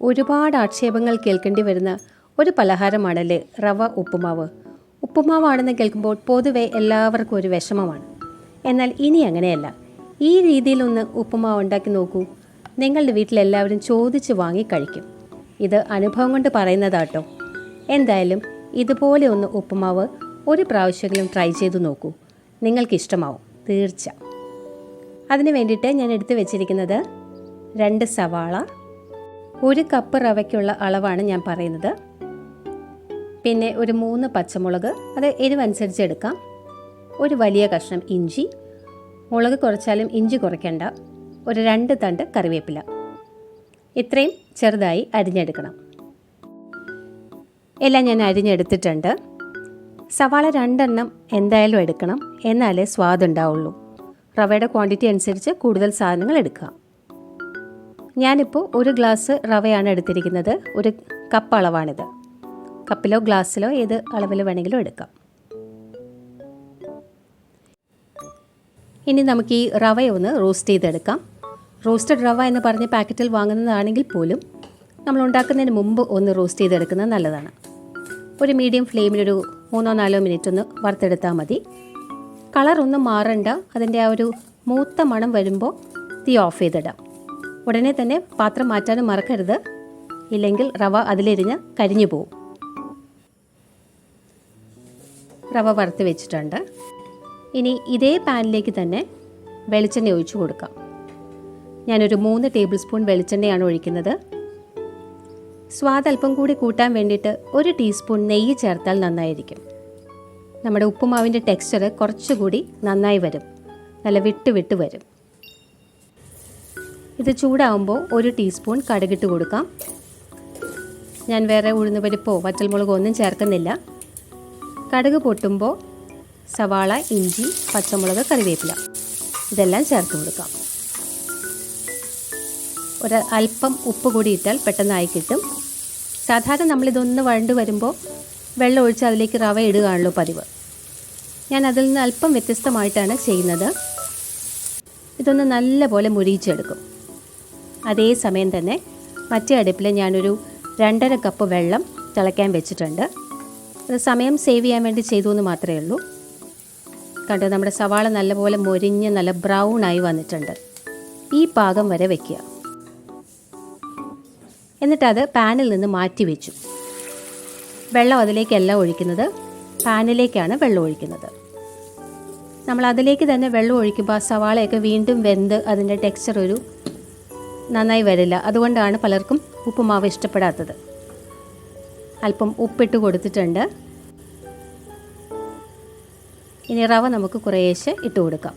ഒരുപാട് ആക്ഷേപങ്ങൾ കേൾക്കേണ്ടി വരുന്ന ഒരു പലഹാരമാണല്ലേ റവ ഉപ്പുമാവ്. ഉപ്പുമാവാണെന്ന് കേൾക്കുമ്പോൾ പൊതുവെ എല്ലാവർക്കും ഒരു വിഷമമാണ്. എന്നാൽ ഇനി അങ്ങനെയല്ല. ഈ രീതിയിലൊന്ന് ഉപ്പുമാവ് ഉണ്ടാക്കി നോക്കൂ. നിങ്ങളുടെ വീട്ടിലെല്ലാവരും ചോദിച്ച് വാങ്ങി കഴിക്കും. ഇത് അനുഭവം കൊണ്ട് പറയുന്നതാട്ടോ. എന്തായാലും ഇതുപോലെ ഒന്ന് ഉപ്പുമാവ് ഒരു പ്രാവശ്യമെങ്കിലും ട്രൈ ചെയ്തു നോക്കൂ. നിങ്ങൾക്കിഷ്ടമാവും തീർച്ച. അതിന് വേണ്ടിയിട്ട് ഞാൻ എടുത്തു വെച്ചിരിക്കുന്നത് 2 സവാള, 1 കപ്പ് റവയ്ക്കുള്ള അളവാണ് ഞാൻ പറയുന്നത്. പിന്നെ ഒരു 3 പച്ചമുളക്, അത് എരിവനുസരിച്ച് എടുക്കാം. ഒരു വലിയ കഷ്ണം ഇഞ്ചി, മുളക് കുറച്ചാലും ഇഞ്ചി കുറയ്ക്കണ്ട. ഒരു 2 തണ്ട് കറിവേപ്പില. ഇത്രയും ചെറുതായി അരിഞ്ഞെടുക്കണം. എല്ലാം ഞാൻ അരിഞ്ഞെടുത്തിട്ടുണ്ട്. സവാള 2 എണ്ണം എന്തായാലും എടുക്കണം, എന്നാലേ സ്വാദുണ്ടാവുള്ളൂ. റവയുടെ ക്വാണ്ടിറ്റി അനുസരിച്ച് കൂടുതൽ സാധനങ്ങൾ എടുക്കുക. ഞാനിപ്പോൾ 1 ഗ്ലാസ് റവയാണ് എടുത്തിരിക്കുന്നത്. 1 കപ്പ് അളവാണിത്. കപ്പിലോ ഗ്ലാസ്സിലോ ഏത് അളവിൽ വേണമെങ്കിലും എടുക്കാം. ഇനി നമുക്ക് ഈ റവയൊന്ന് റോസ്റ്റ് ചെയ്തെടുക്കാം. റോസ്റ്റഡ് റവ എന്ന് പറഞ്ഞ് പാക്കറ്റിൽ വാങ്ങുന്നതാണെങ്കിൽ പോലും നമ്മൾ ഉണ്ടാക്കുന്നതിന് മുമ്പ് ഒന്ന് റോസ്റ്റ് ചെയ്തെടുക്കുന്നത് നല്ലതാണ്. ഒരു മീഡിയം ഫ്ലെയിമിലൊരു 3-4 മിനിറ്റ് ഒന്ന് വറുത്തെടുത്താൽ മതി. കളറൊന്നും മാറണ്ട. അതിൻ്റെ ആ ഒരു മൂത്ത മണം വരുമ്പോൾ തീ ഓഫ് ചെയ്തിടാം. ഉടനെ തന്നെ പാത്രം മാറ്റാനും മറക്കരുത്, ഇല്ലെങ്കിൽ റവ അതിലെരിഞ്ഞ് കരിഞ്ഞു പോവും. റവ വറുത്ത് വെച്ചിട്ടുണ്ട്. ഇനി ഇതേ പാനിലേക്ക് തന്നെ വെളിച്ചെണ്ണ ഒഴിച്ചു കൊടുക്കാം. ഞാനൊരു 3 ടേബിൾ സ്പൂൺ വെളിച്ചെണ്ണയാണ് ഒഴിക്കുന്നത്. സ്വാദ് അല്പം കൂടി കൂട്ടാൻ വേണ്ടിയിട്ട് 1 ടീസ്പൂൺ നെയ്യ് ചേർത്താൽ നന്നായിരിക്കും. നമ്മുടെ ഉപ്പുമാവിൻ്റെ ടെക്സ്ചർ കുറച്ചുകൂടി നന്നായി വരും, നല്ല വിട്ട് വരും. ഇത് ചൂടാവുമ്പോൾ 1 ടീസ്പൂൺ കടുകിട്ട് കൊടുക്കാം. ഞാൻ വേറെ ഉഴുന്നുപരിപ്പോ വറ്റൽമുളകോ ഒന്നും ചേർക്കുന്നില്ല. കടുക് പൊട്ടുമ്പോൾ സവാള, ഇഞ്ചി, പച്ചമുളക്, കറിവേപ്പില ഇതെല്ലാം ചേർത്ത് കൊടുക്കാം. അല്പം ഉപ്പ് കൂടി ഇട്ടാൽ പെട്ടെന്നായി കിട്ടും. സാധാരണ നമ്മളിതൊന്ന് വഴണ്ട് വരുമ്പോൾ വെള്ളം ഒഴിച്ച് അതിലേക്ക് റവ ഇടുകയാണല്ലോ പതിവ്. ഞാൻ അതിൽ നിന്ന് അല്പം വ്യത്യസ്തമായിട്ടാണ് ചെയ്യുന്നത്. ഇതൊന്ന് നല്ലപോലെ മുരിയിച്ചെടുക്കും. അതേസമയം തന്നെ മറ്റേ അടുപ്പിൽ ഞാനൊരു 2.5 കപ്പ് വെള്ളം തിളയ്ക്കാൻ വെച്ചിട്ടുണ്ട്. അത് സമയം സേവ് ചെയ്യാൻ വേണ്ടി ചെയ്തു എന്ന് മാത്രമേ ഉള്ളൂ. കണ്ടോ, നമ്മുടെ സവാള നല്ലപോലെ മൊരിഞ്ഞ് നല്ല ബ്രൗൺ ആയി വന്നിട്ടുണ്ട്. ഈ പാകം വരെ വയ്ക്കുക. എന്നിട്ടത് പാനിൽ നിന്ന് മാറ്റി വെച്ചു. വെള്ളം അതിലേക്കല്ല ഒഴിക്കുന്നത്, പാനിലേക്കാണ് വെള്ളം ഒഴിക്കുന്നത്. നമ്മൾ അതിലേക്ക് തന്നെ വെള്ളം ഒഴിക്കുമ്പോൾ ആ സവാളയൊക്കെ വീണ്ടും വെന്ത് അതിൻ്റെ ടെക്സ്ചർ ഒരു നന്നായി വരില്ല. അതുകൊണ്ടാണ് പലർക്കും ഉപ്പുമാവ് ഇഷ്ടപ്പെടാത്തത്. അല്പം ഉപ്പിട്ട് കൊടുത്തിട്ടുണ്ട്. ഇനി റവ നമുക്ക് കുറേശ്ശെ ഇട്ട് കൊടുക്കാം.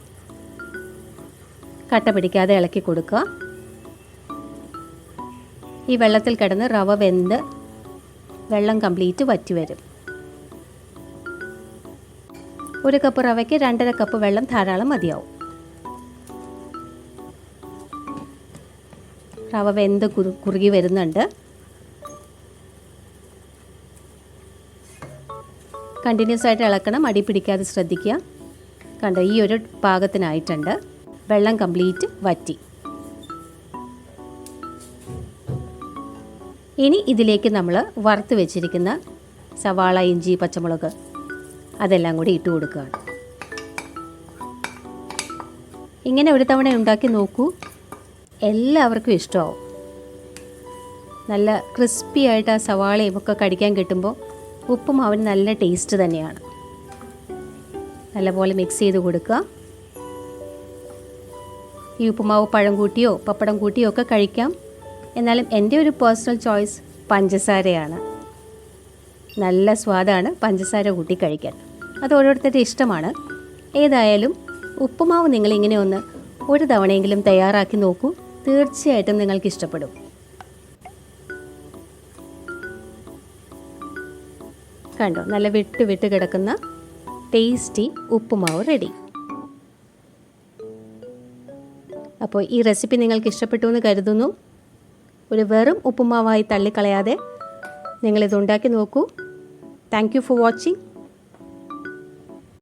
കട്ട പിടിക്കാതെ ഇളക്കി കൊടുക്കുക. ഈ വെള്ളത്തിൽ കിടന്ന് റവ വെന്ത് വെള്ളം കംപ്ലീറ്റ് വറ്റി വരും. 1 കപ്പ് റവയ്ക്ക് 2.5 കപ്പ് വെള്ളം ധാരാളം മതിയാവും. റവ വെന്ത് കുറുകി വരുന്നുണ്ട്. കണ്ടിന്യൂസ് ആയിട്ട് ഇളക്കണം, അടി പിടിക്കാതെ ശ്രദ്ധിക്കുക. കണ്ടോ, ഈ ഒരു പാകത്തിനായിട്ടുണ്ട്. വെള്ളം കംപ്ലീറ്റ് വറ്റി. ഇനി ഇതിലേക്ക് നമ്മൾ വറുത്ത് വെച്ചിരിക്കുന്ന സവാള, ഇഞ്ചി, പച്ചമുളക് അതെല്ലാം കൂടി ഇട്ട് കൊടുക്കുകയാണ്. ഇങ്ങനെ ഒരു തവണ ഉണ്ടാക്കി നോക്കൂ, എല്ലാവർക്കും ഇഷ്ടമാവും. നല്ല ക്രിസ്പി ആയിട്ട് ആ സവാളയും ഒക്കെ കടിക്കാൻ കിട്ടുമ്പോൾ ഉപ്പുമാവിന് നല്ല ടേസ്റ്റ് തന്നെയാണ്. നല്ലപോലെ മിക്സ് ചെയ്ത് കൊടുക്കുക. ഈ ഉപ്പുമാവ് പഴം കൂട്ടിയോ പപ്പടം കൂട്ടിയോ ഒക്കെ കഴിക്കാം. എന്നാലും എൻ്റെ ഒരു പേഴ്സണൽ ചോയ്സ് പഞ്ചസാരയാണ്. നല്ല സ്വാദാണ് പഞ്ചസാര കൂട്ടി കഴിക്കാൻ. അത് ഓരോരുത്തരുടെ ഇഷ്ടമാണ്. ഏതായാലും ഉപ്പുമാവ് നിങ്ങളിങ്ങനെ ഒരു തവണയെങ്കിലും തയ്യാറാക്കി നോക്കൂ. തീർച്ചയായിട്ടും നിങ്ങൾക്ക് ഇഷ്ടപ്പെടും. കണ്ടോ, നല്ല വിട്ട് കിടക്കുന്ന ടേസ്റ്റി ഉപ്പുമാവ് റെഡി. അപ്പോൾ ഈ റെസിപ്പി നിങ്ങൾക്ക് ഇഷ്ടപ്പെട്ടു എന്ന് കരുതുന്നു. ഒരു വെറും ഉപ്പുമാവായി തള്ളിക്കളയാതെ നിങ്ങളിത് ഉണ്ടാക്കി നോക്കൂ. Thank you for watching.